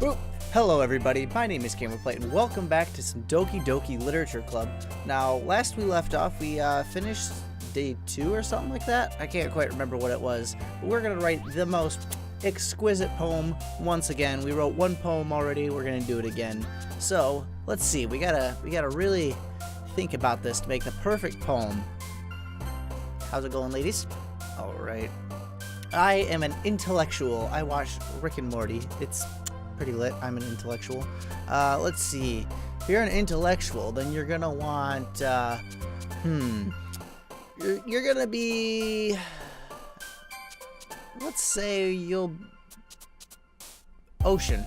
Boop. Hello everybody, my name is Camaplite and welcome back to some Doki Doki Literature Club. Now, last we left off, we finished day 2 or something like that. I can't quite remember what it was, but we're gonna write the most exquisite poem once again. We wrote one poem already, we're gonna do it again. So, let's see, we gotta really think about this to make the perfect poem. How's it going, ladies? Alright. I am an intellectual. I watch Rick and Morty. It's pretty lit. I'm an intellectual. Let's see. If you're an intellectual, then you're gonna want, you're gonna be, let's say ocean.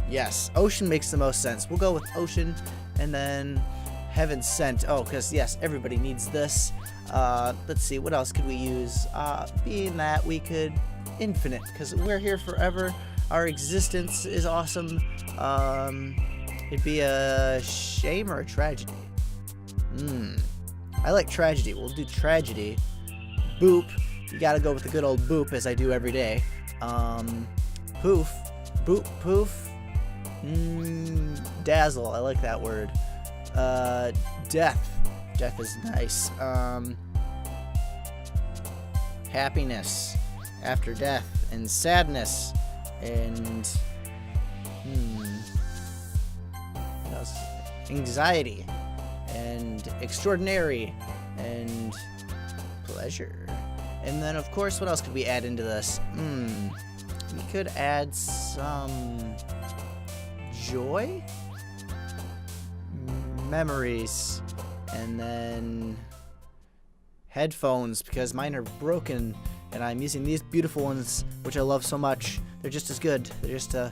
Yes, ocean makes the most sense. We'll go with ocean, and then heaven sent. Oh, because yes, everybody needs this. Let's see, what else could we use? Being that we could infinite, because we're here forever. Our existence is awesome. It'd be a shame or a tragedy. I like tragedy. We'll do tragedy. Boop. You gotta go with the good old boop, as I do every day. Poof. Boop. Poof. Dazzle. I like that word. Death. Death is nice. Happiness after death, and sadness, and what else? Anxiety, and extraordinary, and pleasure. And then, of course, what else could we add into this? We could add some joy, memories, and then headphones, because mine are broken and I'm using these beautiful ones, which I love so much. They're just as good. They're just yeah,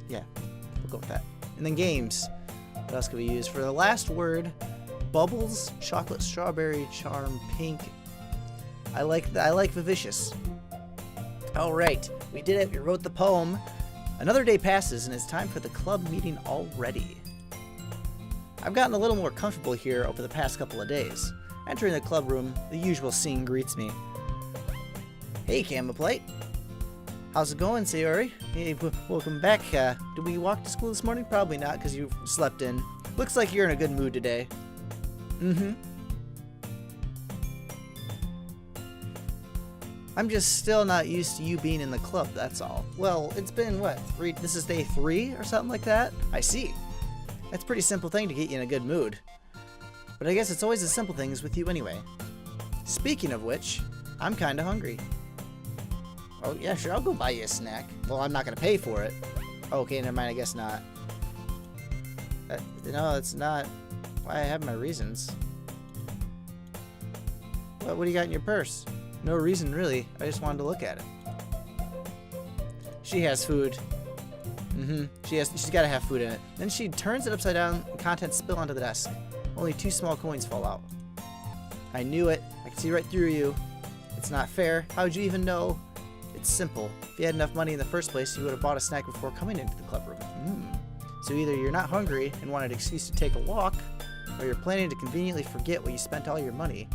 we'll go with that. And then games. What else could we use for the last word? Bubbles, chocolate, strawberry, charm, pink. I like vivacious. All right, we did it. We wrote the poem. Another day passes and it's time for the club meeting already. I've gotten a little more comfortable here over the past couple of days. Entering the club room, the usual scene greets me. Hey, Camaplite. How's it going, Sayori? Hey, welcome back. Did we walk to school this morning? Probably not, because you slept in. Looks like you're in a good mood today. I'm just still not used to you being in the club, that's all. Well, it's been, what, this is day 3 or something like that? I see. That's a pretty simple thing to get you in a good mood. But I guess it's always the simple things with you anyway. Speaking of which, I'm kinda hungry. Oh yeah, sure, I'll go buy you a snack. Well, I'm not gonna pay for it. Okay, never mind, I guess not. No, that's not why I have my reasons. What do you got in your purse? No reason, really. I just wanted to look at it. She has food. She's gotta have food in it. Then she turns it upside down and contents spill onto the desk. Only 2 small coins fall out. I knew it. I could see right through you. It's not fair. How'd you even know? It's simple. If you had enough money in the first place, you would have bought a snack before coming into the club room. So either you're not hungry and wanted an excuse to take a walk, or you're planning to conveniently forget where you spent all your money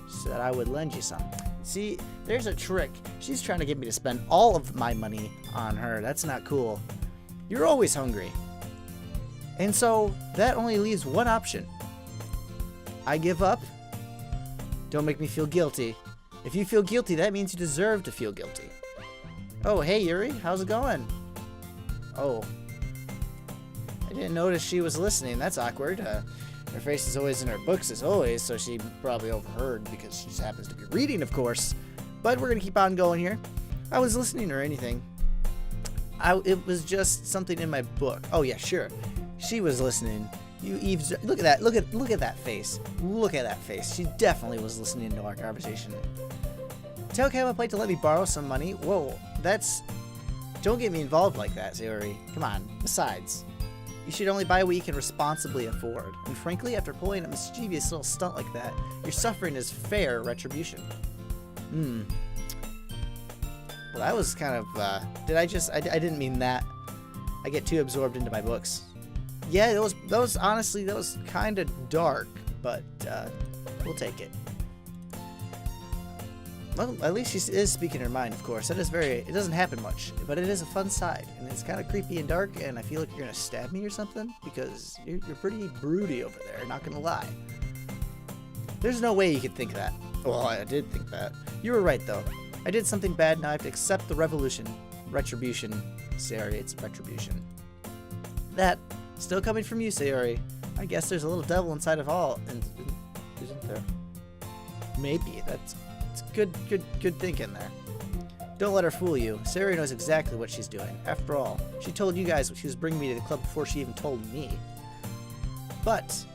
so that I would lend you some. See, there's a trick. She's trying to get me to spend all of my money on her. That's not cool. You're always hungry. And so that only leaves one option. I give up. Don't make me feel guilty. If you feel guilty, that means you deserve to feel guilty. Oh, hey, Yuri. How's it going? Oh. I didn't notice she was listening. That's awkward. Her face is always in her books as always, so she probably overheard because she just happens to be reading, of course. But we're going to keep on going here. I was listening or anything. It was just something in my book. Oh, yeah, sure. She was listening. You look at that. Look at that face. Look at that face. She definitely was listening to our conversation. Tell Camaplite to let me borrow some money. Whoa, don't get me involved like that, Sayori. Come on. Besides, you should only buy what you can responsibly afford. And frankly, after pulling a mischievous little stunt like that, your suffering is fair retribution. Well, that was kind of, I didn't mean that. I get too absorbed into my books. Yeah, those honestly, that was kind of dark, but we'll take it. Well, at least she is speaking her mind, of course. That is it doesn't happen much, but it is a fun side, and it's kind of creepy and dark, and I feel like you're gonna stab me or something, because you're pretty broody over there, not gonna lie. There's no way you could think that. Well, I did think that. You were right, though. I did something bad, now I have to accept the retribution. Sayori, it's retribution. That, still coming from you, Sayori. I guess there's a little devil inside of all, and isn't there? Maybe, it's good thinking there. Don't let her fool you. Sayori knows exactly what she's doing. After all, she told you guys she was bringing me to the club before she even told me. But,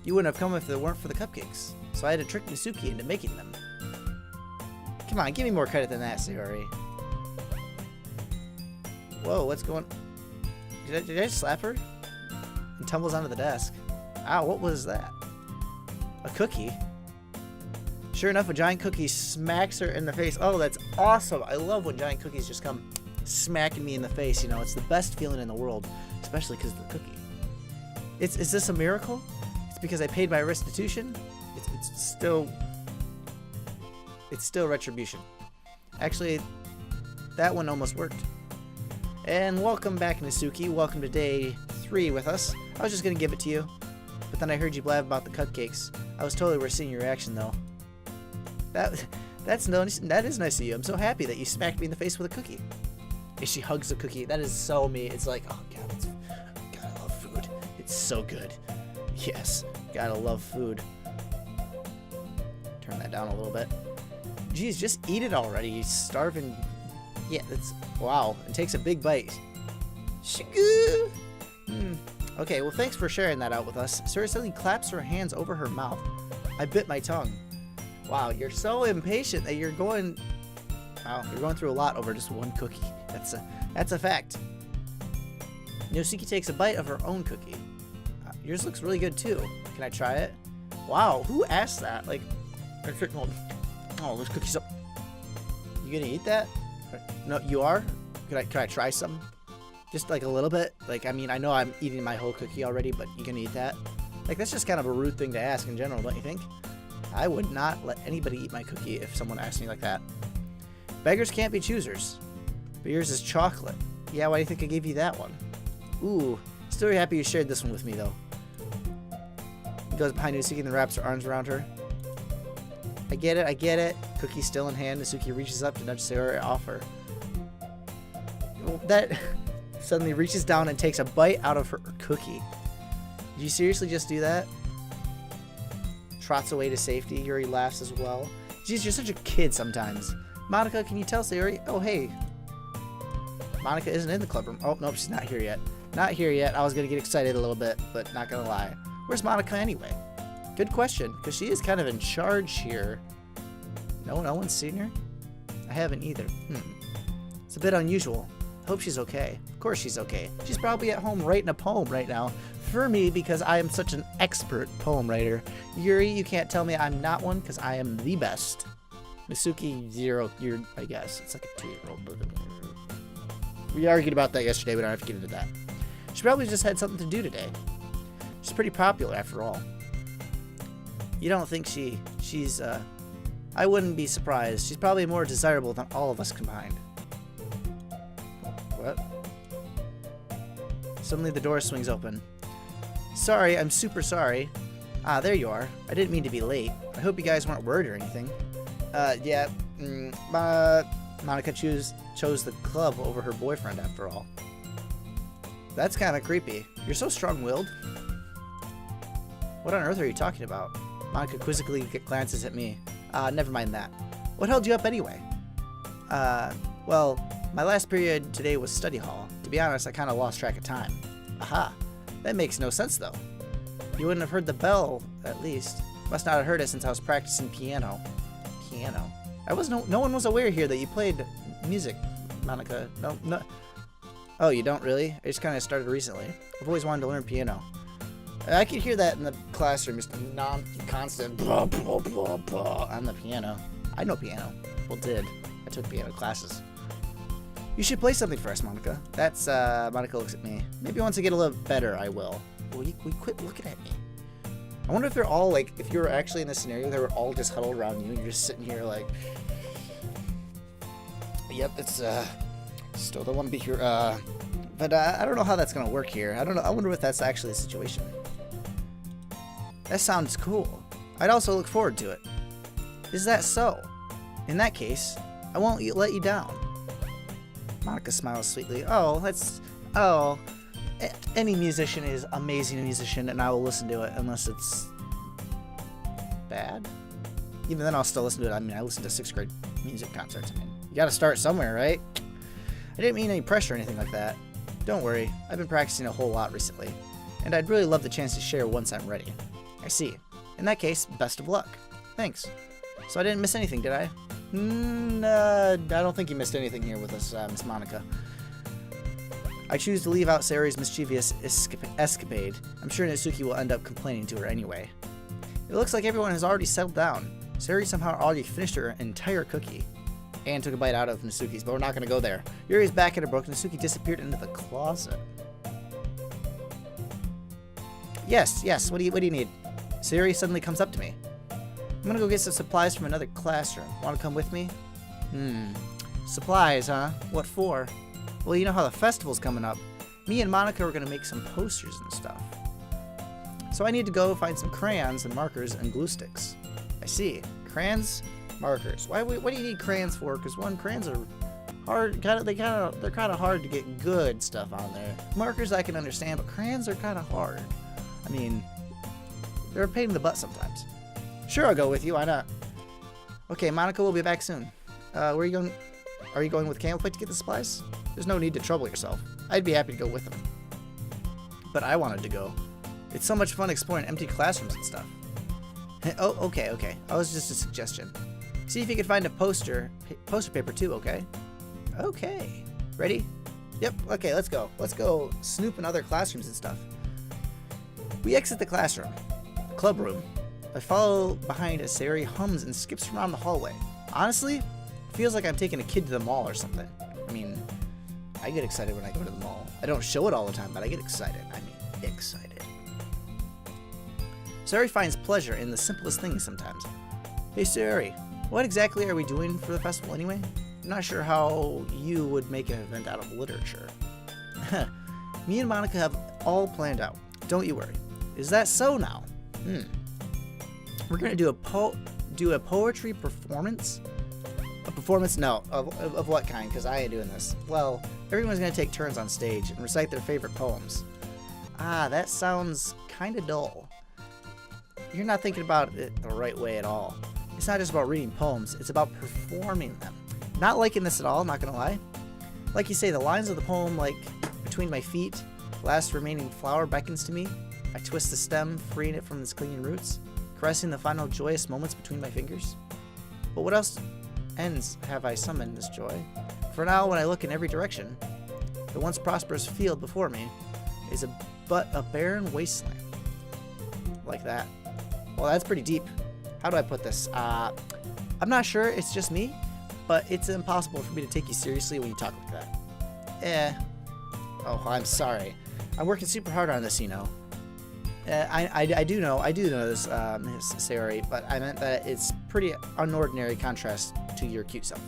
you wouldn't have come if it weren't for the cupcakes. So I had to trick Mitsuki into making them. Come on, give me more credit than that, Sayori. Whoa, what's going... Did I just slap her? And tumbles onto the desk. Ow, what was that? A cookie? Sure enough, a giant cookie smacks her in the face. Oh, that's awesome. I love when giant cookies just come smacking me in the face. You know, it's the best feeling in the world, especially because of the cookie. Is this a miracle? It's because I paid my restitution? It's still retribution. Actually, that one almost worked. And welcome back, Mitsuki. Welcome to day 3 with us. I was just going to give it to you, but then I heard you blab about the cupcakes. I was totally worth seeing your reaction, though. That is nice of you. I'm so happy that you smacked me in the face with a cookie. And she hugs the cookie. That is so me. It's like, oh, God, I love food. It's so good. Yes, gotta love food. Turn that down a little bit. Geez, just eat it already, you starving... Yeah, that's... Wow, it takes a big bite. Shigoo! Okay, well, thanks for sharing that out with us. Sarah suddenly claps her hands over her mouth. I bit my tongue. Wow, you're so impatient that you're going... Wow, you're going through a lot over just one cookie. That's a fact. Yosuke takes a bite of her own cookie. Yours looks really good, too. Can I try it? Wow, who asked that? Like... Oh, this cookie's up. You gonna eat that? No, you are? Can I try some? Just like a little bit? Like, I mean, I know I'm eating my whole cookie already, but you gonna eat that? Like, that's just kind of a rude thing to ask in general, don't you think? I would not let anybody eat my cookie if someone asked me like that. Beggars can't be choosers. But yours is chocolate. Yeah, why do you think I gave you that one? Ooh, still very happy you shared this one with me, though. He goes behind Mitsuki and wraps her arms around her. I get it. Cookie still in hand, Mitsuki reaches up to nudge Sayori off her. That suddenly reaches down and takes a bite out of her cookie. Did you seriously just do that? Trots away to safety. Yuri laughs as well. Jeez, you're such a kid sometimes. Monica, can you tell Sayori? Oh, hey. Monica isn't in the club room. Oh, nope, she's not here yet. Not here yet. I was going to get excited a little bit, but not going to lie. Where's Monica anyway? Good question, because she is kind of in charge here. No one's seen her? I haven't either. It's a bit unusual. Hope she's okay. Of course she's okay. She's probably at home writing a poem right now. For me, because I am such an expert poem writer. Yuri, you can't tell me I'm not one, because I am the best. Mitsuki, 0, I guess. It's like a 2-year-old. We argued about that yesterday, we don't have to get into that. She probably just had something to do today. She's pretty popular, after all. You don't think she's, I wouldn't be surprised. She's probably more desirable than all of us combined. What? Suddenly the door swings open. Sorry, I'm super sorry. Ah, there you are. I didn't mean to be late. I hope you guys weren't worried or anything. Yeah, Monica chose the club over her boyfriend after all. That's kind of creepy. You're so strong-willed. What on earth are you talking about? Monica quizzically glances at me. Never mind that. What held you up anyway? Well, my last period today was study hall. To be honest, I kind of lost track of time. Aha. That makes no sense, though. You wouldn't have heard the bell, at least. Must not have heard it since I was practicing piano. Piano? No one was aware here that you played music, Monica. No. Oh, you don't really? I just kind of started recently. I've always wanted to learn piano. I could hear that in the classroom, just constant blah, blah, blah, blah on the piano. I know piano. Well, did. I took piano classes. You should play something for us, Monica. That's, Monica looks at me. Maybe once I get a little better, I will. Will you quit looking at me? I wonder if they're all, like, if you were actually in this scenario, they were all just huddled around you, and you're just sitting here, like, Yep, it's still the one beer. But I don't know how that's gonna work here. I don't know. I wonder if that's actually the situation. That sounds cool. I'd also look forward to it. Is that so? In that case, I won't let you down. Monica smiles sweetly. Any musician is amazing musician, and I will listen to it unless it's bad. Even then, I'll still listen to it. I mean, I listen to 6th grade music concerts. I mean, you gotta start somewhere, right? I didn't mean any pressure or anything like that. Don't worry, I've been practicing a whole lot recently, and I'd really love the chance to share once I'm ready. I see. In that case, best of luck. Thanks. So I didn't miss anything, did I? I don't think you missed anything here with us, Miss Monica. I choose to leave out Sayori's mischievous escapade. I'm sure Natsuki will end up complaining to her anyway. It looks like everyone has already settled down. Sayori somehow already finished her entire cookie. And took a bite out of Natsuki's, but we're not going to go there. Yuri's back at her book. Natsuki disappeared into the closet. Yes. What do you need? Sayori suddenly comes up to me. I'm going to go get some supplies from another classroom. Want to come with me? Supplies, huh? What for? Well, you know how the festival's coming up. Me and Monica are going to make some posters and stuff. So I need to go find some crayons and markers and glue sticks. I see. Crayons, markers. What do you need crayons for? Because crayons are hard. They're kind of hard to get good stuff on there. Markers I can understand, but crayons are kind of hard. I mean, they're a pain in the butt sometimes. Sure, I'll go with you. Why not? Okay, Monica will be back soon. Where are you going? Are you going with Camaplite to get the supplies? There's no need to trouble yourself. I'd be happy to go with them. But I wanted to go. It's so much fun exploring empty classrooms and stuff. Oh, okay. That was just a suggestion. See if you can find a poster paper too, okay? Okay. Ready? Yep, okay, let's go. Let's go snoop in other classrooms and stuff. We exit the classroom. The club room. I follow behind as Sayori hums and skips around the hallway. Honestly, it feels like I'm taking a kid to the mall or something. I mean, I get excited when I go to the mall. I don't show it all the time, but I get excited. I mean, excited. Sayori finds pleasure in the simplest things sometimes. Hey Sayori, what exactly are we doing for the festival anyway? I'm not sure how you would make an event out of literature. Me and Monica have all planned out. Don't you worry. Is that so now? We're gonna do a poetry performance. A performance? No. Of what kind? Because I ain't doing this. Well, everyone's gonna take turns on stage and recite their favorite poems. Ah, that sounds kind of dull. You're not thinking about it the right way at all. It's not just about reading poems, it's about performing them. Not liking this at all, not gonna lie. Like you say, the lines of the poem, like, between my feet, last remaining flower beckons to me. I twist the stem, freeing it from its clinging roots, caressing the final joyous moments between my fingers. But what else ends have I summoned this joy? For now, when I look in every direction, the once prosperous field before me is but a barren wasteland. Like that. Well, that's pretty deep. How do I put this? I'm not sure, it's just me, but it's impossible for me to take you seriously when you talk like that. Oh, I'm sorry. I'm working super hard on this, you know. I do know this, Miss Sayori, but I meant that it's pretty unordinary contrast to your cute self.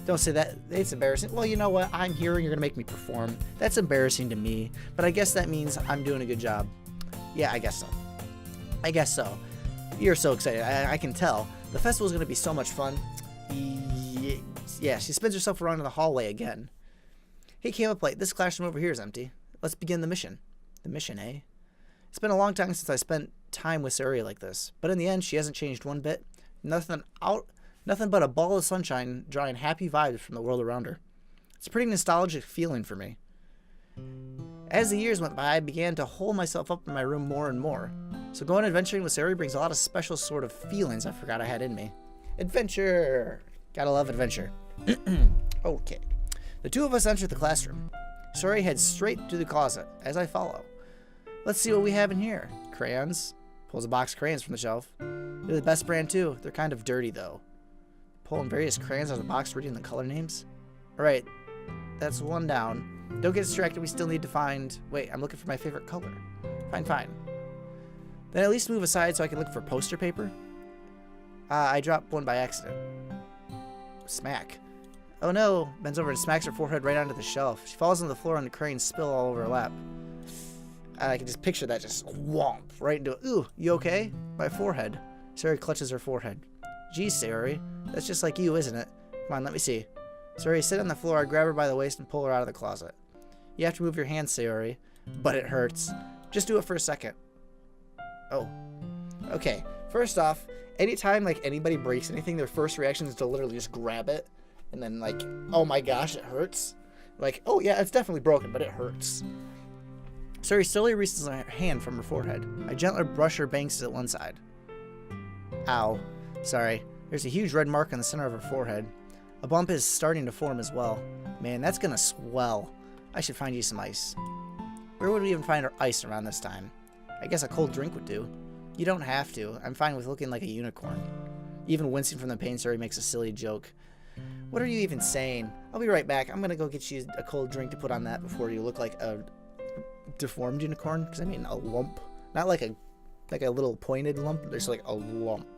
Don't say that. It's embarrassing. Well, you know what? I'm here and you're going to make me perform. That's embarrassing to me, but I guess that means I'm doing a good job. Yeah, I guess so. You're so excited. I can tell. The festival is going to be so much fun. Yeah, she spins herself around in the hallway again. Hey, Camaplite, this classroom over here is empty. Let's begin the mission. The mission, eh? It's been a long time since I spent time with Sayori like this, but in the end, she hasn't changed one bit. Nothing but a ball of sunshine drawing happy vibes from the world around her. It's a pretty nostalgic feeling for me. As the years went by, I began to hole myself up in my room more and more. So going adventuring with Sayori brings a lot of special sort of feelings I forgot I had in me. Adventure! Gotta love adventure. Okay. The two of us enter the classroom. Sayori heads straight to the closet, as I follow. Let's see what we have in here. Crayons. Pulls a box of crayons from the shelf. They're the best brand too. They're kind of dirty though. Pulling various crayons out of the box, reading the color names. Alright, that's one down. Don't get distracted, we still need to find... Wait, I'm looking for my favorite color. Fine. Then at least move aside so I can look for poster paper. I dropped one by accident. Smack. Oh no! Bends over and smacks her forehead right onto the shelf. She falls on the floor and the cranes spill all over her lap. I can just picture that just whomp right into it. Ooh, you okay? My forehead. Sayori clutches her forehead. Geez, Sayori, that's just like you, isn't it? Come on, let me see. Sayori, sit on the floor. I grab her by the waist and pull her out of the closet. You have to move your hands, Sayori. But it hurts. Just do it for a second. Oh. Okay. First off, anytime like anybody breaks anything, their first reaction is to literally just grab it. And then like, oh my gosh, it hurts. Like, oh yeah, it's definitely broken, but it hurts. Sayori slowly releases her hand from her forehead. I gently brush her bangs to one side. Ow. Sorry. There's a huge red mark on the center of her forehead. A bump is starting to form as well. Man, that's gonna swell. I should find you some ice. Where would we even find our ice around this time? I guess a cold drink would do. You don't have to. I'm fine with looking like a unicorn. Even wincing from the pain, Sayori makes a silly joke. What are you even saying? I'll be right back. I'm gonna go get you a cold drink to put on that before you look like a deformed unicorn. Because I mean a lump. Not like a little pointed lump. There's like a lump.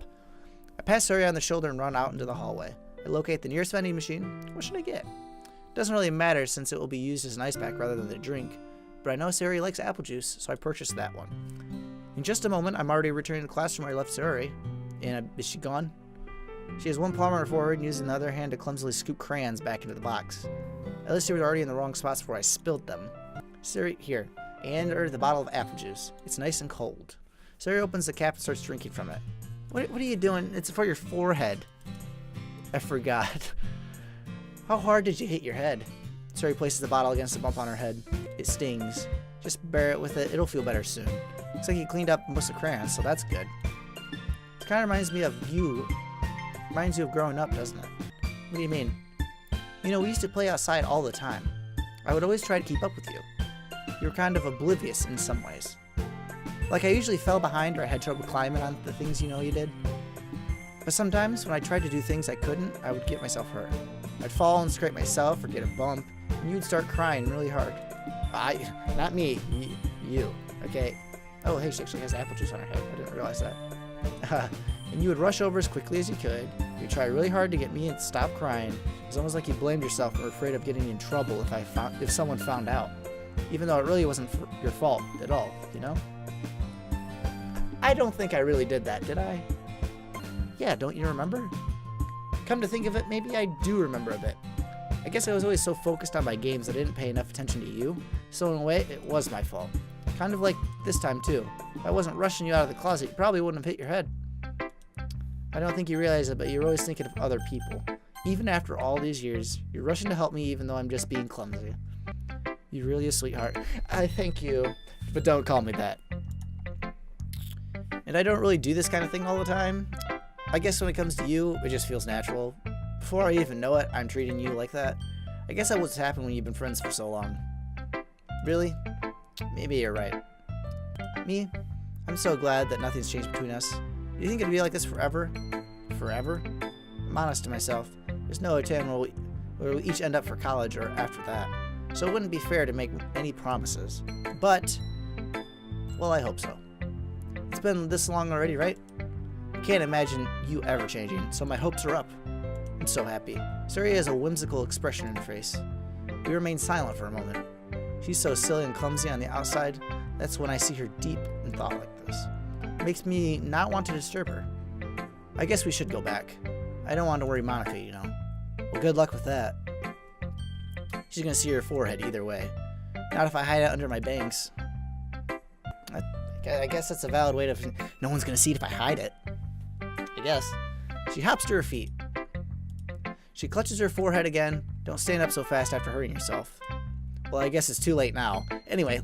I pass Sayori on the shoulder and run out into the hallway. I locate the nearest vending machine. What should I get? Doesn't really matter since it will be used as an ice pack rather than a drink. But I know Sayori likes apple juice, so I purchased that one. In just a moment, I'm already returning to the classroom where I left Sayori. And is she gone? She has one palm on her forehead and using the other hand to clumsily scoop crayons back into the box. At least she was already in the wrong spots before I spilled them. Sayori, here. And her the bottle of apple juice. It's nice and cold. Sayori opens the cap and starts drinking from it. What are you doing? It's for your forehead. I forgot. How hard did you hit your head? Sayori places the bottle against the bump on her head. It stings. Just bear it with it. It'll feel better soon. Looks like you cleaned up most of the crayons, so that's good. It kind of reminds me of you. Reminds you of growing up, doesn't it? What do you mean? You know, we used to play outside all the time. I would always try to keep up with you. You were kind of oblivious in some ways. Like I usually fell behind or I had trouble climbing on the things you know you did. But sometimes when I tried to do things I couldn't, I would get myself hurt. I'd fall and scrape myself or get a bump, and you'd start crying really hard. Not me, you. Okay. Oh, hey, she actually has apple juice on her head. I didn't realize that. And you would rush over as quickly as you could. You'd try really hard to get me to stop crying. It was almost like you blamed yourself or were afraid of getting in trouble if someone found out. Even though it really wasn't your fault at all, you know? I don't think I really did that, did I? Yeah, don't you remember? Come to think of it, maybe I do remember a bit. I guess I was always so focused on my games that I didn't pay enough attention to you, so in a way, it was my fault. Kind of like this time, too. If I wasn't rushing you out of the closet, you probably wouldn't have hit your head. I don't think you realize it, but you're always thinking of other people. Even after all these years, you're rushing to help me even though I'm just being clumsy. You're really a sweetheart. I thank you, but don't call me that. And I don't really do this kind of thing all the time. I guess when it comes to you, it just feels natural. Before I even know it, I'm treating you like that. I guess that what's happened when you've been friends for so long. Really? Maybe you're right. Me? I'm so glad that nothing's changed between us. Do you think it'd be like this forever? Forever? I'm honest to myself. There's no time where we each end up for college or after that. So it wouldn't be fair to make any promises. But, well, I hope so. It's been this long already, right? I can't imagine you ever changing, so my hopes are up. I'm so happy. Sayori has a whimsical expression in her face. We remain silent for a moment. She's so silly and clumsy on the outside. That's when I see her deep in thought like this. It makes me not want to disturb her. I guess we should go back. I don't want to worry Monica, you know. Well, good luck with that. She's gonna see her forehead either way. Not if I hide it under my bangs. I guess that's a valid way to... No one's gonna see it if I hide it. I guess. She hops to her feet. She clutches her forehead again. Don't stand up so fast after hurting yourself. Well, I guess it's too late now. Anyway,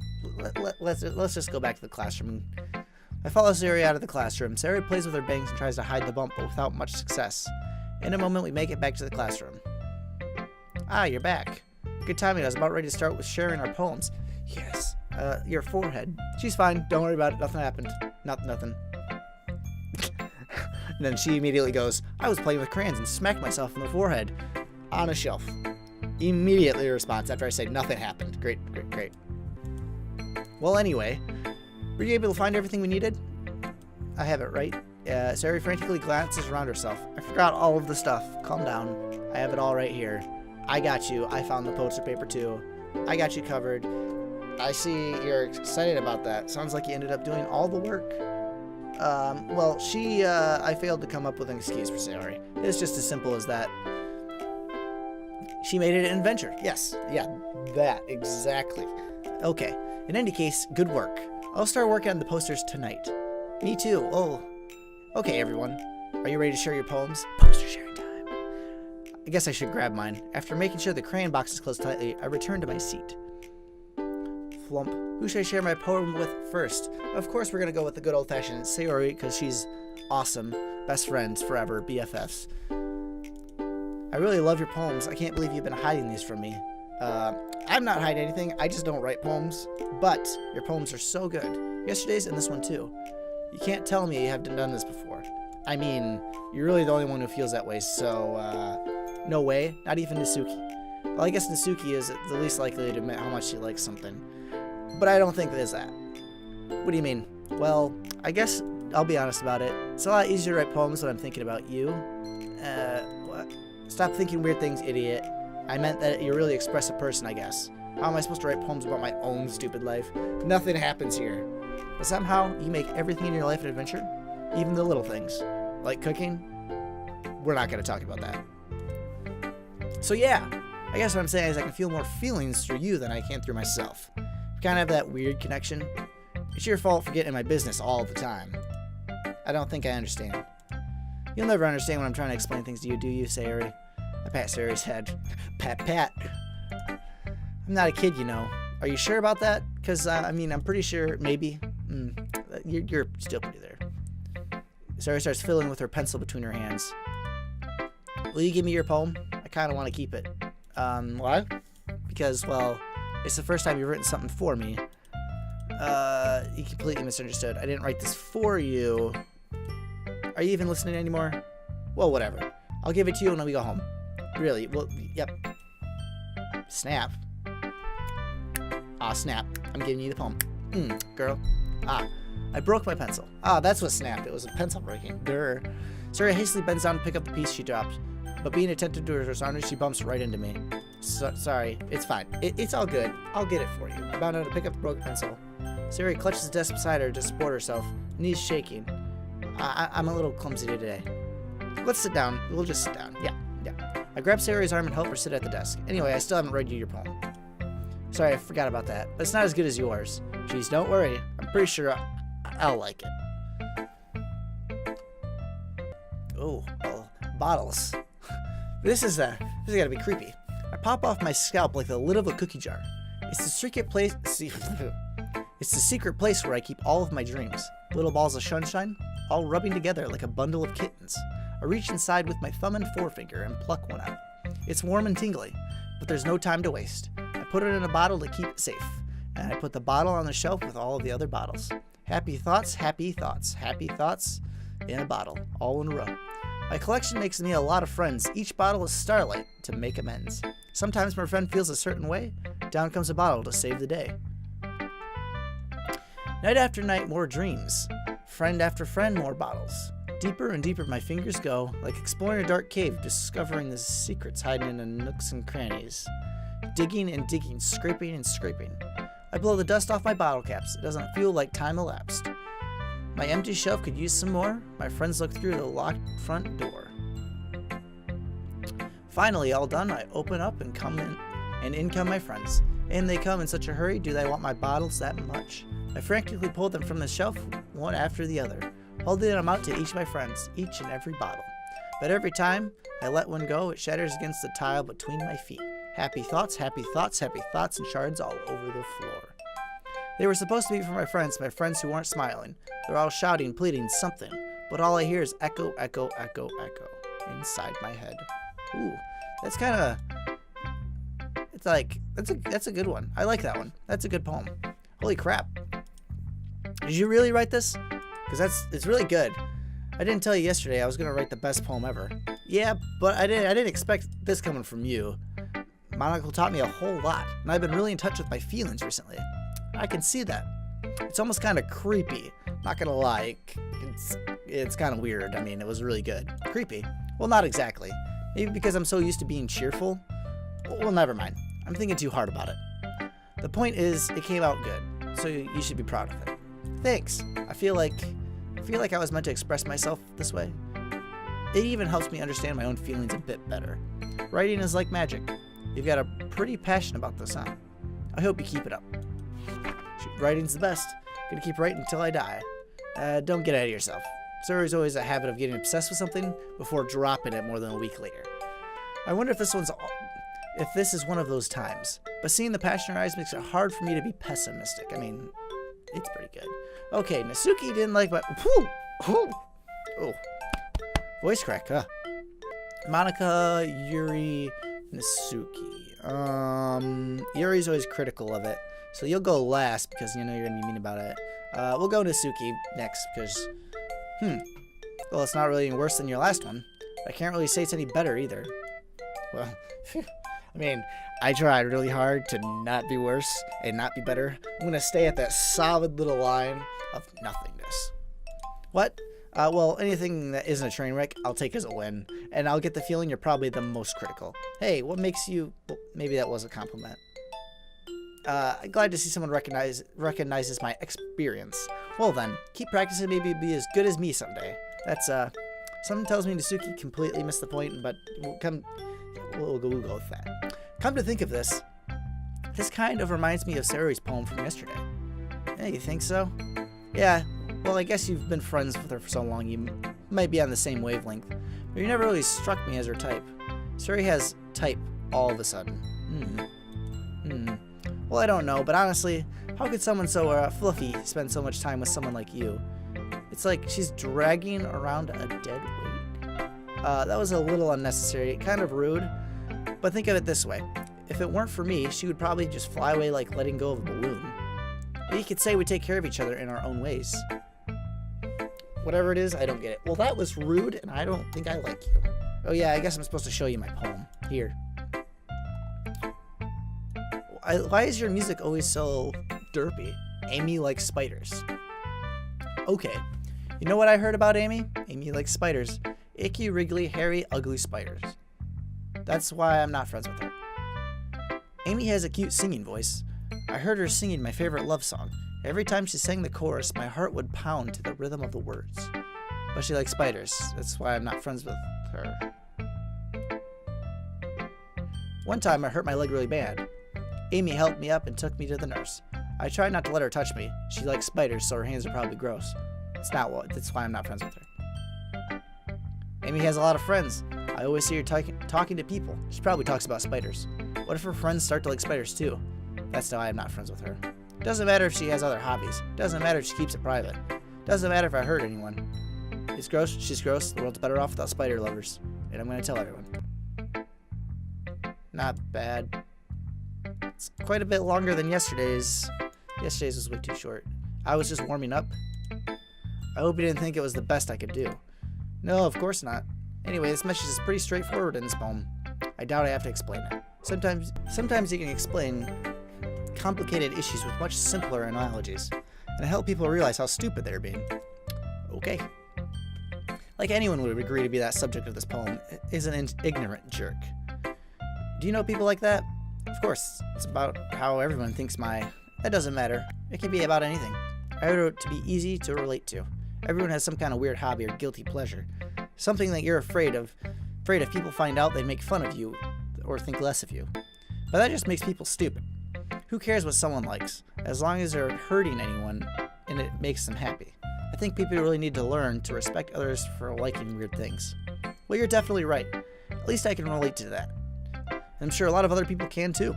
let's just go back to the classroom. I follow Sayori out of the classroom. Sayori plays with her bangs and tries to hide the bump, but without much success. In a moment, we make it back to the classroom. Ah, you're back. Good timing. I was about ready to start with sharing our poems. Yes. Your forehead. She's fine. Don't worry about it. Nothing happened. Nothing. And then she immediately goes, I was playing with crayons and smacked myself in the forehead on a shelf. Immediately a response after I say nothing happened. Great. Well, anyway, were you able to find everything we needed? I have it, right? Sayori frantically glances around herself. I forgot all of the stuff. Calm down. I have it all right here. I got you. I found the poster paper too. I got you covered. I see you're excited about that. Sounds like you ended up doing all the work. Well, I failed to come up with an excuse for Sayori. It's just as simple as that. She made it an adventure. Yes. Yeah, that. Exactly. Okay. In any case, good work. I'll start working on the posters tonight. Me too. Oh. Okay, everyone. Are you ready to share your poems? Poster sharing time. I guess I should grab mine. After making sure the crayon box is closed tightly, I return to my seat. Flump. Who should I share my poem with first? Of course, we're going to go with the good old-fashioned Sayori, because she's awesome. Best friends forever. BFFs. I really love your poems. I can't believe you've been hiding these from me. I'm not hiding anything. I just don't write poems. But your poems are so good. Yesterday's and this one too. You can't tell me you haven't done this before. I mean, you're really the only one who feels that way, so, no way. Not even Nasuki. Well, I guess Nasuki is the least likely to admit how much she likes something. But I don't think there's that. What do you mean? Well, I guess I'll be honest about it. It's a lot easier to write poems when I'm thinking about you. What? Stop thinking weird things, idiot. I meant that you're a really expressive person, I guess. How am I supposed to write poems about my own stupid life? Nothing happens here. But somehow, you make everything in your life an adventure. Even the little things. Like cooking. We're not going to talk about that. So yeah, I guess what I'm saying is I can feel more feelings through you than I can through myself. We kind of have that weird connection. It's your fault for getting in my business all the time. I don't think I understand. You'll never understand when I'm trying to explain things to you, do you, Sayori? I pat Sayori's head. Pat. I'm not a kid, you know. Are you sure about that? Because, I mean, I'm pretty sure, maybe. You're still pretty there. Sayori starts fiddling with her pencil between her hands. Will you give me your poem? I kind of want to keep it. Why? Because, well, it's the first time you've written something for me. You completely misunderstood. I didn't write this for you. Are you even listening anymore? Well, whatever. I'll give it to you when we go home. Really? Well, yep. Snap. Ah, snap. I'm giving you the poem. Girl. Ah, I broke my pencil. Ah, that's what snapped. It was a pencil breaking. Durr. Sarah hastily bends down to pick up the piece she dropped. But being attentive to her surroundings, she bumps right into me. Sorry. It's fine. It's all good. I'll get it for you. I bound down to pick up the broken pencil. Sarah clutches the desk beside her to support herself, knees shaking. I'm a little clumsy today. Let's sit down. We'll just sit down. Yeah. I grab Sayori's arm and help her sit at the desk. Anyway, I still haven't read you your poem. Sorry, I forgot about that. But it's not as good as yours. Jeez, don't worry. I'm pretty sure I'll like it. Oh, well, bottles. This is gotta be creepy. I pop off my scalp like the lid of a cookie jar. It's the secret place. It's the secret place where I keep all of my dreams. Little balls of sunshine, all rubbing together like a bundle of kittens. I reach inside with my thumb and forefinger and pluck one out. It's warm and tingly, but there's no time to waste. I put it in a bottle to keep it safe, and I put the bottle on the shelf with all of the other bottles. Happy thoughts, happy thoughts, happy thoughts in a bottle, all in a row. My collection makes me a lot of friends. Each bottle is starlight to make amends. Sometimes my friend feels a certain way. Down comes a bottle to save the day. Night after night, more dreams. Friend after friend, more bottles. Deeper and deeper my fingers go, like exploring a dark cave, discovering the secrets hiding in the nooks and crannies. Digging and digging, scraping and scraping. I blow the dust off my bottle caps. It doesn't feel like time elapsed. My empty shelf could use some more. My friends look through the locked front door. Finally, all done, I open up and in come my friends. And they come in such a hurry, do they want my bottles that much? I frantically pull them from the shelf, one after the other, holding them out to each of my friends, each and every bottle. But every time I let one go, it shatters against the tile between my feet. Happy thoughts, happy thoughts, happy thoughts, and shards all over the floor. They were supposed to be for my friends who aren't smiling. They're all shouting, pleading, something. But all I hear is echo, echo, echo, echo inside my head. Ooh, that's kind of... It's like, that's a good one. I like that one. That's a good poem. Holy crap. Did you really write this? Because it's really good. I didn't tell you yesterday I was going to write the best poem ever. Yeah, but I didn't expect this coming from you. My uncle taught me a whole lot, and I've been really in touch with my feelings recently. I can see that. It's almost kind of creepy. Not gonna lie, it's kind of weird. I mean, it was really good. Creepy. Well, not exactly. Maybe because I'm so used to being cheerful. Well, never mind. I'm thinking too hard about it. The point is, it came out good, so you should be proud of it. Thanks. I feel like I was meant to express myself this way. It even helps me understand my own feelings a bit better. Writing is like magic. You've got a pretty passion about this, huh? I hope you keep it up. Writing's the best. Gonna keep writing until I die. Don't get ahead of yourself. There's always a habit of getting obsessed with something before dropping it more than a week later. I wonder if this is one of those times. But seeing the passion in her eyes makes it hard for me to be pessimistic. I mean, it's pretty good. Okay, Nasuki didn't like my... Oh. Voice crack, huh? Monica, Yuri, Nasuki. Yuri's always critical of it. So you'll go last because you know you're going to be mean about it. We'll go Nasuki next because... Well, it's not really any worse than your last one. I can't really say it's any better either. Well, I mean, I tried really hard to not be worse and not be better. I'm going to stay at that solid little line of nothingness. What? Well, anything that isn't a train wreck, I'll take as a win. And I'll get the feeling you're probably the most critical. Hey, what makes you... Well, maybe that was a compliment. Glad to see someone recognizes my experience. Well then, keep practicing, maybe be as good as me someday. That's, something tells me Nasuki completely missed the point, but we'll go with that. Come to think of this, this kind of reminds me of Sarui's poem from yesterday. Yeah, you think so? Yeah, well, I guess you've been friends with her for so long, you might be on the same wavelength, but you never really struck me as her type. Sarui has type all of a sudden. Well, I don't know, but honestly, how could someone so fluffy spend so much time with someone like you? It's like she's dragging around a dead weight. That was a little unnecessary, kind of rude, but think of it this way. If it weren't for me, she would probably just fly away like letting go of a balloon. But you could say we take care of each other in our own ways. Whatever it is, I don't get it. Well, that was rude, and I don't think I like you. Oh yeah, I guess I'm supposed to show you my poem. Here. Why is your music always so derpy? Amy likes spiders. Okay. You know what I heard about Amy? Amy likes spiders. Icky, wriggly, hairy, ugly spiders. That's why I'm not friends with her. Amy has a cute singing voice. I heard her singing my favorite love song. Every time she sang the chorus, my heart would pound to the rhythm of the words. But she likes spiders. That's why I'm not friends with her. One time I hurt my leg really bad. Amy helped me up and took me to the nurse. I tried not to let her touch me. She likes spiders, so her hands are probably gross. That's why I'm not friends with her. Amy has a lot of friends. I always see her talking to people. She probably talks about spiders. What if her friends start to like spiders too? That's why I'm not friends with her. Doesn't matter if she has other hobbies. Doesn't matter if she keeps it private. Doesn't matter if I hurt anyone. It's gross. She's gross. The world's better off without spider lovers. And I'm going to tell everyone. Not bad. It's quite a bit longer than yesterday's. Yesterday's was way too short. I was just warming up. I hope you didn't think it was the best I could do. No, of course not. Anyway, this message is pretty straightforward in this poem. I doubt I have to explain it. Sometimes you can explain complicated issues with much simpler analogies, and help people realize how stupid they're being. Okay. Like anyone would agree to be that subject of this poem is an ignorant jerk. Do you know people like that? Of course, it's about how everyone thinks that doesn't matter. It can be about anything. I wrote it to be easy to relate to. Everyone has some kind of weird hobby or guilty pleasure. Something that you're afraid of if people find out they make fun of you or think less of you. But that just makes people stupid. Who cares what someone likes, as long as they're hurting anyone and it makes them happy? I think people really need to learn to respect others for liking weird things. Well, you're definitely right. At least I can relate to that. And I'm sure a lot of other people can too.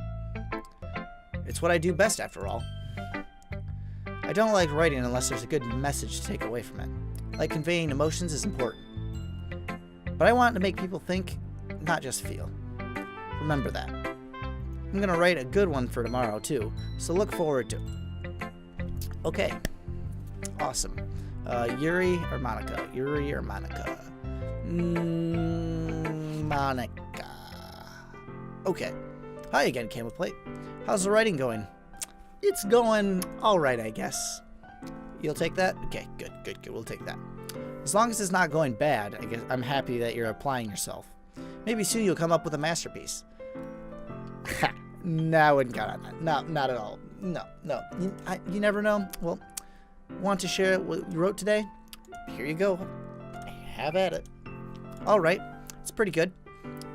It's what I do best, after all. I don't like writing unless there's a good message to take away from it. Like conveying emotions is important. But I want to make people think, not just feel. Remember that. I'm going to write a good one for tomorrow too, so look forward to it. Okay. Awesome. Yuri or Monica? Yuri or Monica? Monica. Okay. Hi again, Camaplite. How's the writing going? It's going alright, I guess. You'll take that? Okay, good. We'll take that. As long as it's not going bad, I guess I'm happy that you're applying yourself. Maybe soon you'll come up with a masterpiece. No, I wouldn't count on that. No, not at all. No. You never know. Well, want to share what you wrote today? Here you go. Have at it. All right. It's pretty good.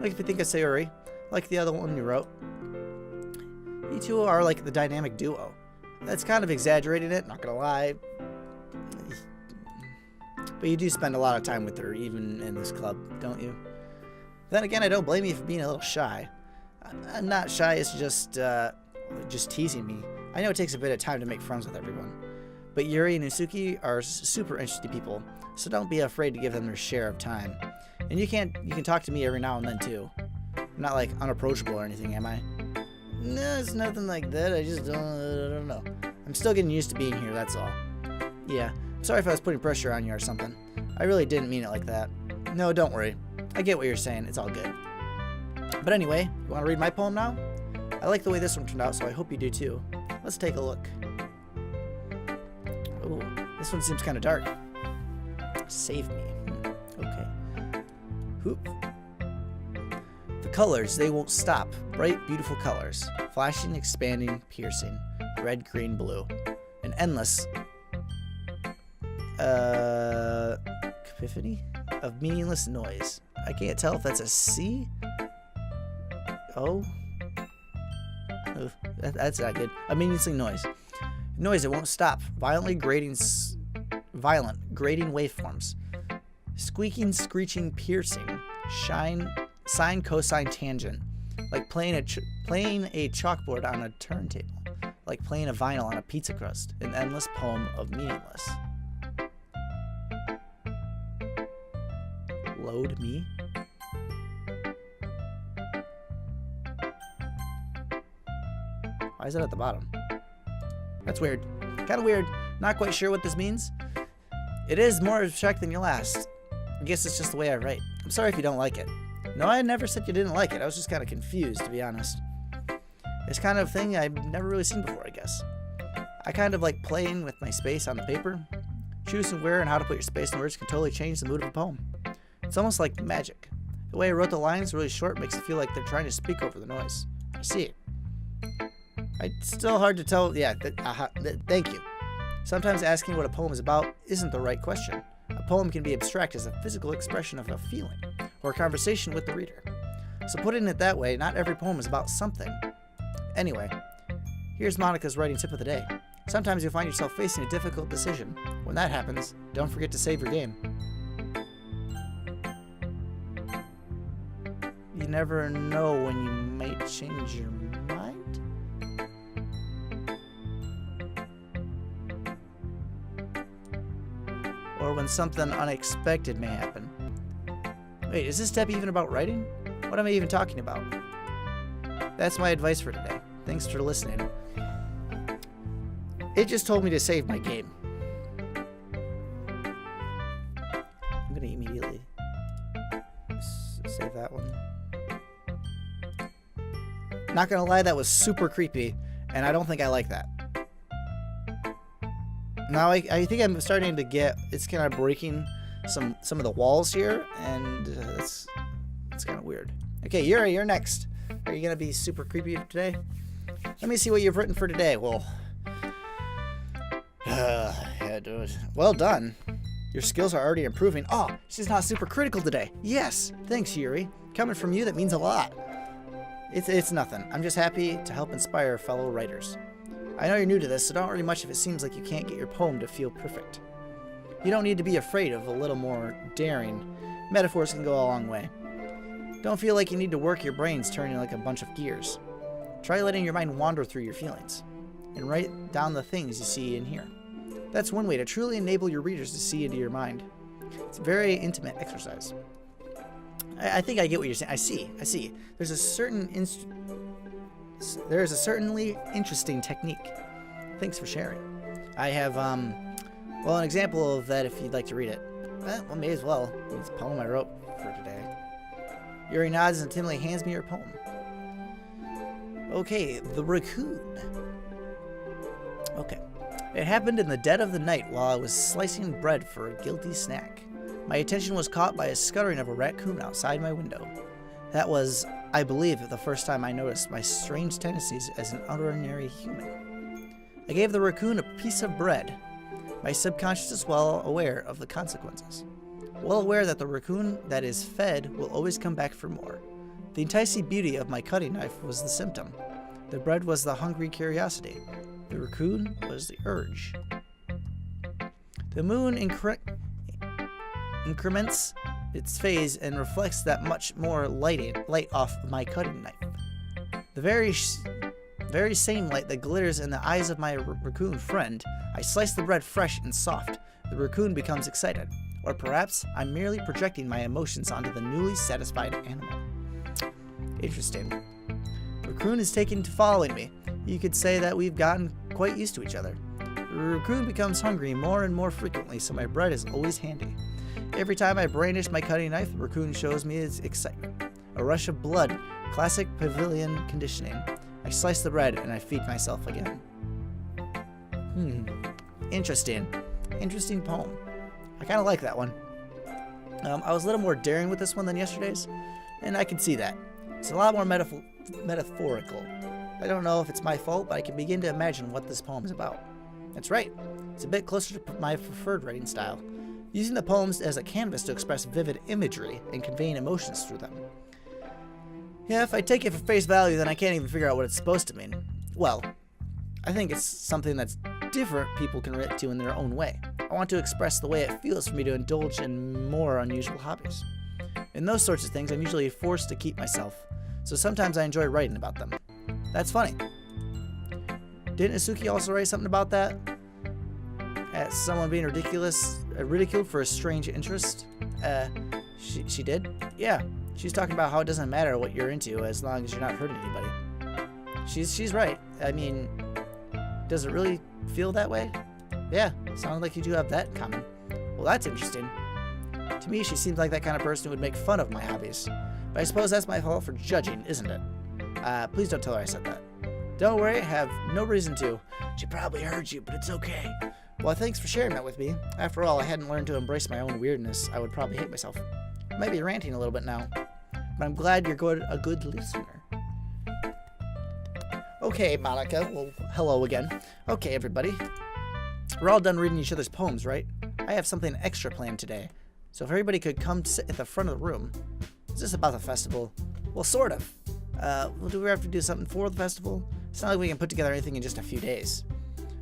Like if you think of Sayori, like the other one you wrote. You two are like the dynamic duo. That's kind of exaggerating it, not gonna lie. But you do spend a lot of time with her, even in this club, don't you? Then again, I don't blame you for being a little shy. I'm not shy, it's just teasing me. I know it takes a bit of time to make friends with everyone. But Yuri and Usuki are super interesting people, so don't be afraid to give them their share of time. And you can talk to me every now and then too. I'm not like unapproachable or anything, am I? No, it's nothing like that. I just don't know. I'm still getting used to being here, that's all. Yeah, I'm sorry if I was putting pressure on you or something. I really didn't mean it like that. No, don't worry. I get what you're saying. It's all good. But anyway, you want to read my poem now? I like the way this one turned out, so I hope you do too. Let's take a look. Ooh, this one seems kind of dark. Save me. Okay. Whoop. The colors, they won't stop. Bright, beautiful colors. Flashing, expanding, piercing. Red, green, blue. An endless cacophony of meaningless noise. I can't tell if that's a C. Oh. Oof, that's not good. A meaningless noise. Noise that won't stop. Violent grating waveforms. Squeaking, screeching, piercing. Sine, cosine, tangent. Like playing a chalkboard on a turntable. Like playing a vinyl on a pizza crust. An endless poem of meaningless. Load me. Why is it at the bottom? That's weird. Kind of weird. Not quite sure what this means. It is more abstract than your last. I guess it's just the way I write. I'm sorry if you don't like it. No, I never said you didn't like it. I was just kind of confused, to be honest. It's kind of thing I've never really seen before, I guess. I kind of like playing with my space on the paper. Choosing where and how to put your space and words can totally change the mood of a poem. It's almost like magic. The way I wrote the lines really short makes it feel like they're trying to speak over the noise. I see it. It's still hard to tell. Yeah, thank you. Sometimes asking what a poem is about isn't the right question. A poem can be abstract as a physical expression of a feeling or a conversation with the reader. So putting it that way, not every poem is about something. Anyway, here's Monica's writing tip of the day. Sometimes you'll find yourself facing a difficult decision. When that happens, don't forget to save your game. You never know when you might change your mind. Or when something unexpected may happen. Wait, is this step even about writing? What am I even talking about? That's my advice for today. Thanks for listening. It just told me to save my game. I'm gonna immediately save that one. Not gonna lie, that was super creepy, and I don't think I like that. Now I think I'm starting to get, it's kind of breaking some of the walls here, and it's kind of weird. Okay, Yuri, you're next. Are you gonna be super creepy today? Let me see what you've written for today. Well, well done. Your skills are already improving. Oh, she's not super critical today. Yes, thanks, Yuri. Coming from you, that means a lot. It's nothing. I'm just happy to help inspire fellow writers. I know you're new to this, so don't worry much if it seems like you can't get your poem to feel perfect. You don't need to be afraid of a little more daring. Metaphors can go a long way. Don't feel like you need to work your brains turning like a bunch of gears. Try letting your mind wander through your feelings and write down the things you see and hear. That's one way to truly enable your readers to see into your mind. It's a very intimate exercise. I think I get what you're saying. I see. There's a certainly interesting technique. Thanks for sharing. I have, well, an example of that if you'd like to read it. Well, may as well. It's a poem I wrote for today. Yuri nods and timidly hands me your poem. Okay, the raccoon. Okay. It happened in the dead of the night while I was slicing bread for a guilty snack. My attention was caught by a scuttering of a raccoon outside my window. That was I believe, the first time I noticed my strange tendencies as an ordinary human. I gave the raccoon a piece of bread. My subconscious is well aware of the consequences. Well aware that the raccoon that is fed will always come back for more. The enticing beauty of my cutting knife was the symptom. The bread was the hungry curiosity. The raccoon was the urge. The moon increments its phase and reflects that much more light off my cutting knife. The very same light that glitters in the eyes of my raccoon friend. I slice the bread fresh and soft. The raccoon becomes excited. Or perhaps I'm merely projecting my emotions onto the newly satisfied animal. Interesting. The raccoon is taken to following me. You could say that we've gotten quite used to each other. The raccoon becomes hungry more and more frequently, so my bread is always handy. Every time I brandish my cutting knife, the raccoon shows me its excitement. A rush of blood, classic pavilion conditioning. I slice the bread and I feed myself again. Interesting. Interesting poem. I kind of like that one. I was a little more daring with this one than yesterday's, and I can see that. It's a lot more metaphorical. I don't know if it's my fault, but I can begin to imagine what this poem is about. That's right. It's a bit closer to my preferred writing style, using the poems as a canvas to express vivid imagery and conveying emotions through them. Yeah, if I take it for face value, then I can't even figure out what it's supposed to mean. Well, I think it's something that's different people can relate to in their own way. I want to express the way it feels for me to indulge in more unusual hobbies. In those sorts of things, I'm usually forced to keep myself, so sometimes I enjoy writing about them. That's funny. Didn't Isuki also write something about that? At someone being ridiculed for a strange interest? She did? Yeah, she's talking about how it doesn't matter what you're into as long as you're not hurting anybody. She's right. I mean, does it really feel that way? Yeah, sounds like you do have that in common. Well, that's interesting. To me, she seems like that kind of person who would make fun of my hobbies. But I suppose that's my fault for judging, isn't it? Please don't tell her I said that. Don't worry, I have no reason to. She probably heard you, but it's okay. Well, thanks for sharing that with me. After all, I hadn't learned to embrace my own weirdness. I would probably hate myself. I might be ranting a little bit now, but I'm glad you're a good listener. Okay, Monica. Well, hello again. Okay, everybody. We're all done reading each other's poems, right? I have something extra planned today. So if everybody could come sit at the front of the room. Is this about the festival? Well, sort of. Well, do we have to do something for the festival? It's not like we can put together anything in just a few days.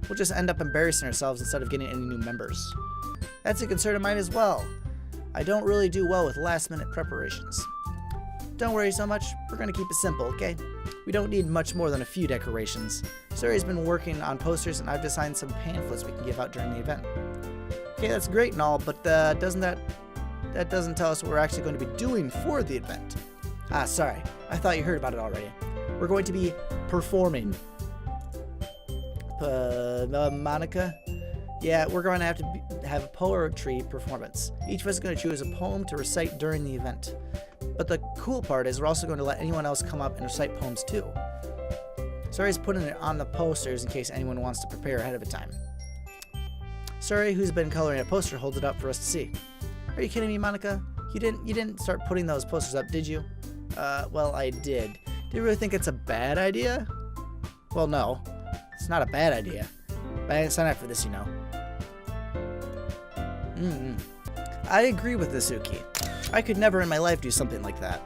We'll just end up embarrassing ourselves instead of getting any new members. That's a concern of mine as well. I don't really do well with last-minute preparations. Don't worry so much. We're going to keep it simple, okay? We don't need much more than a few decorations. Suri's been working on posters, and I've designed some pamphlets we can give out during the event. Okay, that's great and all, but that doesn't tell us what we're actually going to be doing for the event. Ah, sorry. I thought you heard about it already. We're going to be performing. Monica? Yeah, we're going to have a poetry performance. Each of us is going to choose a poem to recite during the event. But the cool part is we're also going to let anyone else come up and recite poems too. Suri's putting it on the posters in case anyone wants to prepare ahead of a time. Suri, who's been coloring a poster, holds it up for us to see. Are you kidding me, Monica? You didn't start putting those posters up, did you? Well, I did. Do you really think it's a bad idea? Well, no. It's not a bad idea. But I didn't sign up for this, you know. I agree with Isuki. I could never in my life do something like that.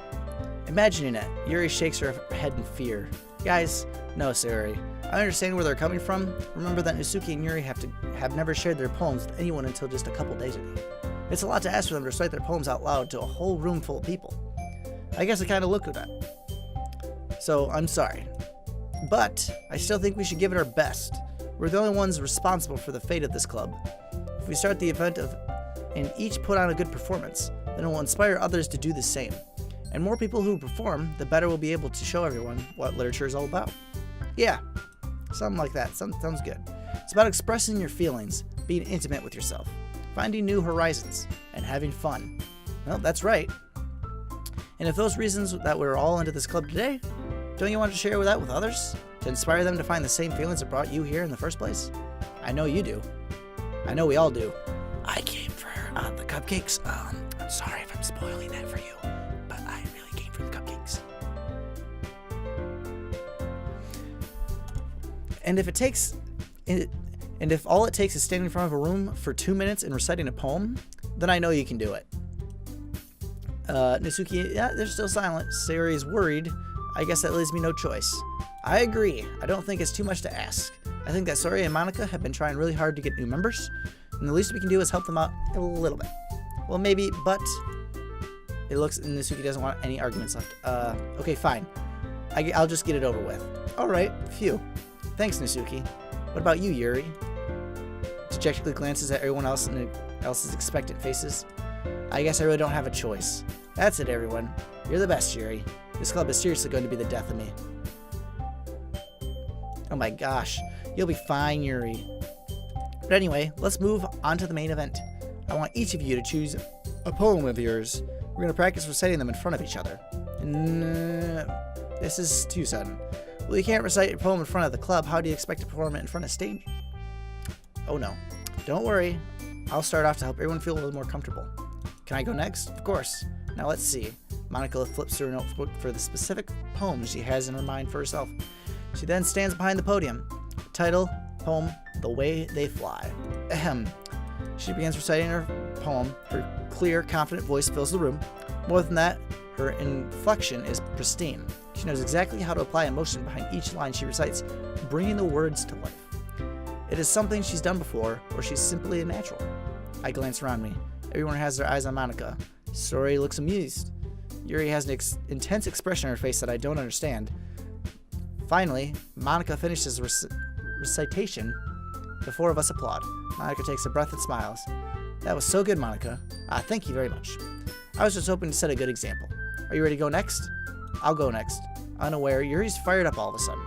Imagining it, Yuri shakes her head in fear. Guys, no, Suri. I understand where they're coming from. Remember that Isuki and Yuri have never shared their poems with anyone until just a couple days ago. It's a lot to ask for them to recite their poems out loud to a whole room full of people. I guess I kind of look at that. So, I'm sorry. But, I still think we should give it our best. We're the only ones responsible for the fate of this club. If we start the event and each put on a good performance, then it will inspire others to do the same. And more people who perform, the better we'll be able to show everyone what literature is all about. Yeah, something like that. Sounds good. It's about expressing your feelings, being intimate with yourself, finding new horizons, and having fun. Well, that's right. And if those reasons that we're all into this club today, don't you want to share that with others? To inspire them to find the same feelings that brought you here in the first place? I know you do. I know we all do. I came for the cupcakes. I'm sorry if I'm spoiling that for you, but I really came for the cupcakes. And if all it takes is standing in front of a room for 2 minutes and reciting a poem, then I know you can do it. Nisuki, yeah, they're still silent. Sayori is worried. I guess that leaves me no choice. I agree. I don't think it's too much to ask. I think that Sayori and Monica have been trying really hard to get new members, and the least we can do is help them out a little bit. Well, maybe, but it looks Nisuki doesn't want any arguments left. Okay, fine. I'll just get it over with. All right, phew. Thanks, Nisuki. What about you, Yuri? Dejectedly glances at everyone else's expectant faces. I guess I really don't have a choice. That's it, everyone. You're the best, Yuri. This club is seriously going to be the death of me. Oh my gosh. You'll be fine, Yuri. But anyway, let's move on to the main event. I want each of you to choose a poem of yours. We're going to practice reciting them in front of each other. This is too sudden. Well, you can't recite a poem in front of the club. How do you expect to perform it in front of stage? Oh no. Don't worry. I'll start off to help everyone feel a little more comfortable. Can I go next? Of course. Now let's see. Monica flips through a notebook for the specific poem she has in her mind for herself. She then stands behind the podium. Title, poem, The Way They Fly. Ahem. She begins reciting her poem. Her clear, confident voice fills the room. More than that, her inflection is pristine. She knows exactly how to apply emotion behind each line she recites, bringing the words to life. It is something she's done before, or she's simply a natural. I glance around me. Everyone has their eyes on Monica. Sayori looks amused. Yuri has an intense expression on her face that I don't understand. Finally, Monica finishes the recitation. The four of us applaud. Monica takes a breath and smiles. That was so good, Monica. Thank you very much. I was just hoping to set a good example. Are you ready to go next? I'll go next. Unaware, Yuri's fired up all of a sudden.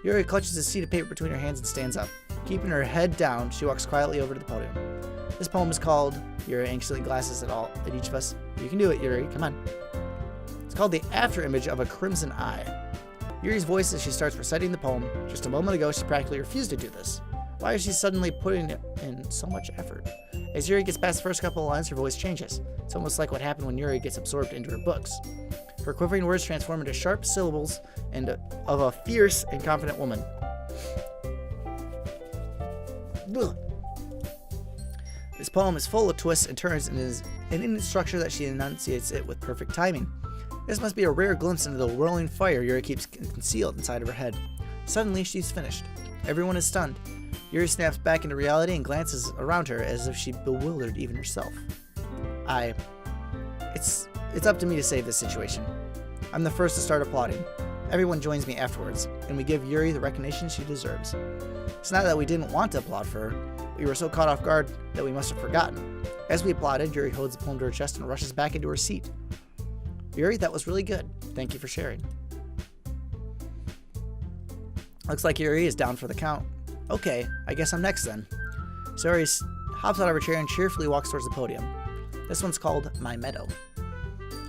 Yuri clutches a sheet of paper between her hands and stands up. Keeping her head down, she walks quietly over to the podium. This poem is called, Yuri anxiously glances at each of us. You can do it, Yuri, come on. It's called The After Image of a Crimson Eye. Yuri's voice as she starts reciting the poem. Just a moment ago, she practically refused to do this. Why is she suddenly putting in so much effort? As Yuri gets past the first couple of lines, her voice changes. It's almost like what happened when Yuri gets absorbed into her books. Her quivering words transform into sharp syllables of a fierce and confident woman. Ugh. This poem is full of twists and turns and in its structure that she enunciates it with perfect timing. This must be a rare glimpse into the whirling fire Yuri keeps concealed inside of her head. Suddenly, she's finished. Everyone is stunned. Yuri snaps back into reality and glances around her as if she bewildered even herself. It's up to me to save this situation. I'm the first to start applauding. Everyone joins me afterwards, and we give Yuri the recognition she deserves. It's not that we didn't want to applaud for her. We were so caught off guard that we must have forgotten. As we applauded, Yuri holds the poem to her chest and rushes back into her seat. Yuri, that was really good. Thank you for sharing. Looks like Yuri is down for the count. Okay, I guess I'm next then. Sayori hops out of her chair and cheerfully walks towards the podium. This one's called My Meadow.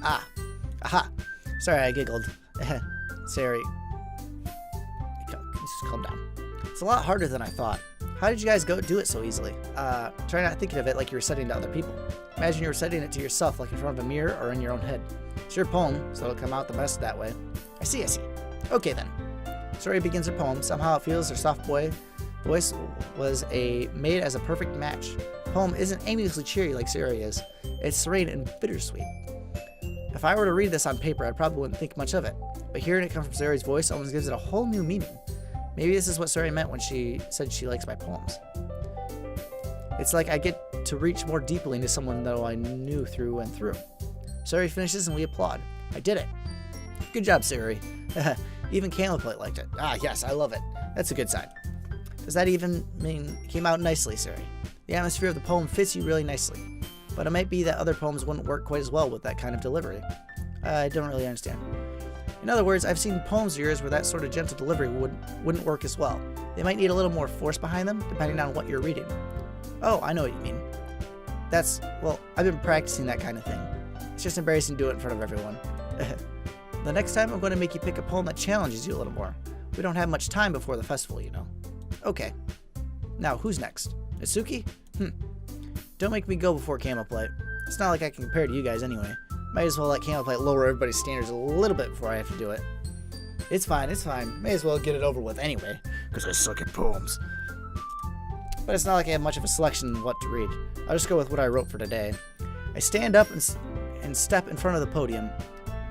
Aha. Sorry, I giggled. Sayori. Just calm down. It's a lot harder than I thought. How did you guys do it so easily? Try not thinking of it like you were reciting to other people. Imagine you were reciting it to yourself, like in front of a mirror or in your own head. It's your poem, so it'll come out the best that way. I see. Okay then. Sayori begins her poem. Somehow it feels her soft voice was made as a perfect match. The poem isn't aimlessly cheery like Sayori is. It's serene and bittersweet. If I were to read this on paper, I probably wouldn't think much of it. But hearing it come from Sayori's voice almost gives it a whole new meaning. Maybe this is what Sayori meant when she said she likes my poems. It's like I get to reach more deeply into someone that I knew through and through. Sayori finishes and we applaud. I did it. Good job, Sayori. Even Camaplite liked it. Yes, I love it. That's a good sign. Does that even mean it came out nicely, Sayori? The atmosphere of the poem fits you really nicely. But it might be that other poems wouldn't work quite as well with that kind of delivery. I don't really understand. In other words, I've seen poems of yours where that sort of gentle delivery wouldn't work as well. They might need a little more force behind them, depending on what you're reading. Oh, I know what you mean. I've been practicing that kind of thing. It's just embarrassing to do it in front of everyone. The next time, I'm going to make you pick a poem that challenges you a little more. We don't have much time before the festival, you know. Okay. Now, who's next? Natsuki? Don't make me go before Camaplite. It's not like I can compare to you guys anyway. Might as well let Camaplite lower everybody's standards a little bit before I have to do it. It's fine. May as well get it over with anyway. because I suck at poems. But it's not like I have much of a selection in what to read. I'll just go with what I wrote for today. I stand up and step in front of the podium.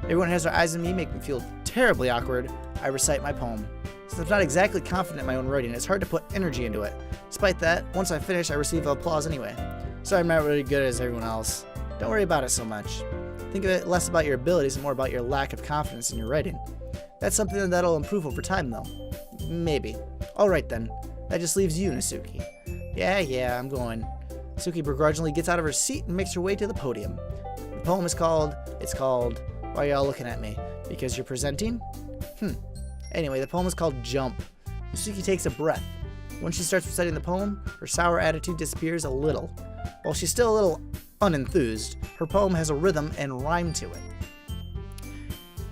Everyone has their eyes on me, make me feel terribly awkward. I recite my poem. Since I'm not exactly confident in my own writing, it's hard to put energy into it. Despite that, once I finish, I receive applause anyway. So I'm not really good as everyone else. Don't worry about it so much. Think of it less about your abilities and more about your lack of confidence in your writing. That's something that'll improve over time, though. Maybe. Alright then. That just leaves you, Nasuki. Yeah, I'm going. Suki begrudgingly gets out of her seat and makes her way to the podium. The poem is called... Why are y'all looking at me? Because you're presenting? Anyway, the poem is called Jump. Nasuki takes a breath. When she starts reciting the poem, her sour attitude disappears a little. While she's still a little unenthused, her poem has a rhythm and rhyme to it.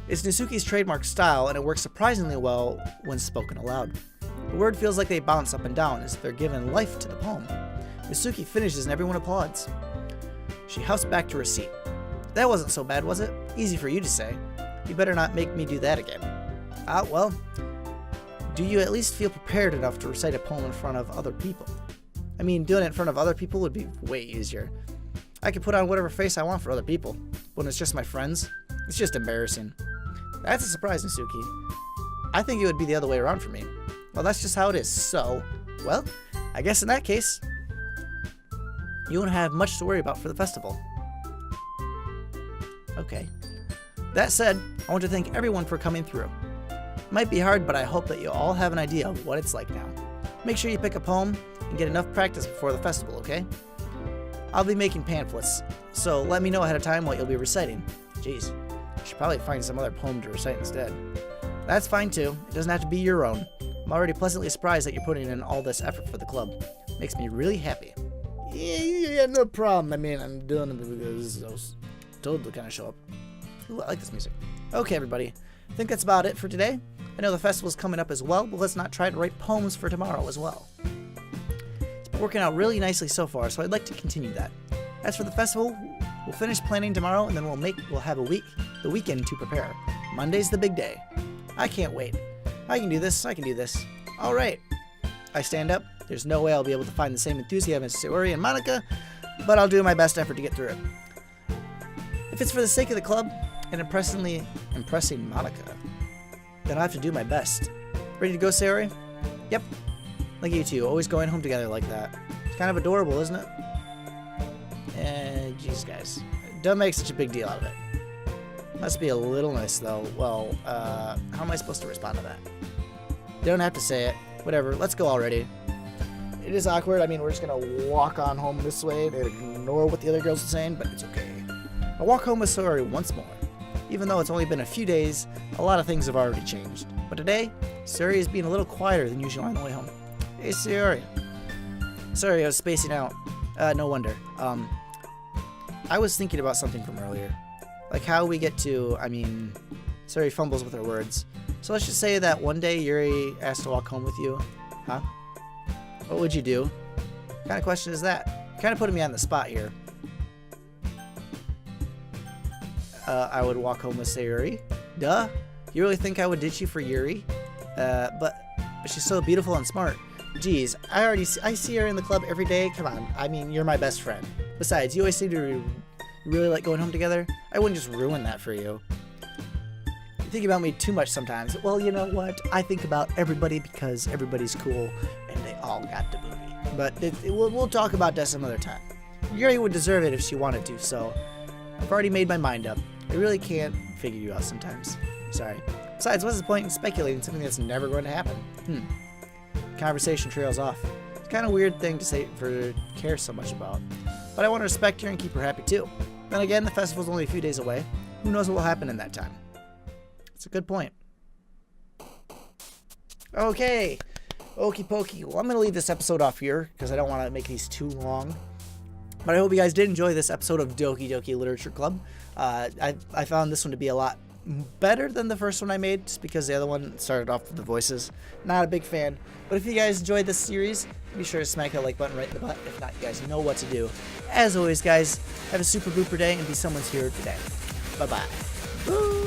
It's Nasuki's trademark style, and it works surprisingly well when spoken aloud. The word feels like they bounce up and down as if they're giving life to the poem. Nasuki finishes and everyone applauds. She huffs back to her seat. That wasn't so bad, was it? Easy for you to say. You better not make me do that again. Well, do you at least feel prepared enough to recite a poem in front of other people? I mean, doing it in front of other people would be way easier. I could put on whatever face I want for other people. When it's just my friends, it's just embarrassing. That's a surprise, Nasuki. I think it would be the other way around for me. Well, that's just how it is, so... Well, I guess in that case, you won't have much to worry about for the festival. Okay. That said, I want to thank everyone for coming through. It might be hard, but I hope that you all have an idea of what it's like now. Make sure you pick a poem and get enough practice before the festival, okay? I'll be making pamphlets, so let me know ahead of time what you'll be reciting. Jeez, I should probably find some other poem to recite instead. That's fine too, it doesn't have to be your own. I'm already pleasantly surprised that you're putting in all this effort for the club. Makes me really happy. Yeah, no problem. I mean, I'm doing it because I was told to kind of show up. Ooh, I like this music. Okay, everybody. I think that's about it for today. I know the festival's coming up as well, but let's not try to write poems for tomorrow as well. It's been working out really nicely so far, so I'd like to continue that. As for the festival, we'll finish planning tomorrow, and then we'll have the weekend to prepare. Monday's the big day. I can't wait. I can do this. All right. I stand up. There's no way I'll be able to find the same enthusiasm as Sayori and Monica, but I'll do my best effort to get through it. If it's for the sake of the club and impressing Monica, then I'll have to do my best. Ready to go, Sayori? Yep. Look at you two, always going home together like that. It's kind of adorable, isn't it? Jeez, guys. Don't make such a big deal out of it. Must be a little nice, though. Well, how am I supposed to respond to that? Don't have to say it. Whatever, let's go already. It is awkward. I mean, we're just gonna walk on home this way and ignore what the other girls are saying, but it's okay. I'll walk home with Sayori once more. Even though it's only been a few days, a lot of things have already changed. But today, Sayori is being a little quieter than usual on the way home. Hey, Sayori. Sorry, I was spacing out. No wonder. I was thinking about something from earlier. Like how we get to, Sayori fumbles with her words. So let's just say that one day Yuri asked to walk home with you. Huh? What would you do? What kind of question is that? You're kind of putting me on the spot here. I would walk home with Sayori. Duh. You really think I would ditch you for Yuri? But she's so beautiful and smart. Geez, I see her in the club every day. Come on. I mean, you're my best friend. Besides, you always seem to really like going home together. I wouldn't just ruin that for you. You think about me too much sometimes. Well, you know what? I think about everybody because everybody's cool and they all got the movie. But we'll talk about that some other time. Yuri would deserve it if she wanted to, so I've already made my mind up. I really can't figure you out sometimes. Sorry. Besides, what's the point in speculating something that's never going to happen? Conversation trails off. It's kind of a weird thing to say to care so much about. But I want to respect her and keep her happy too. Then again, the festival's only a few days away. Who knows what will happen in that time? It's a good point. Okay. Okie pokey. Well, I'm going to leave this episode off here because I don't want to make these too long. But I hope you guys did enjoy this episode of Doki Doki Literature Club. I found this one to be a lot better than the first one I made, just because the other one started off with the voices. Not a big fan. But if you guys enjoyed this series, be sure to smack that like button right in the butt. If not, you guys know what to do. As always, guys, have a super booper day and be someone's hero today. Bye-bye.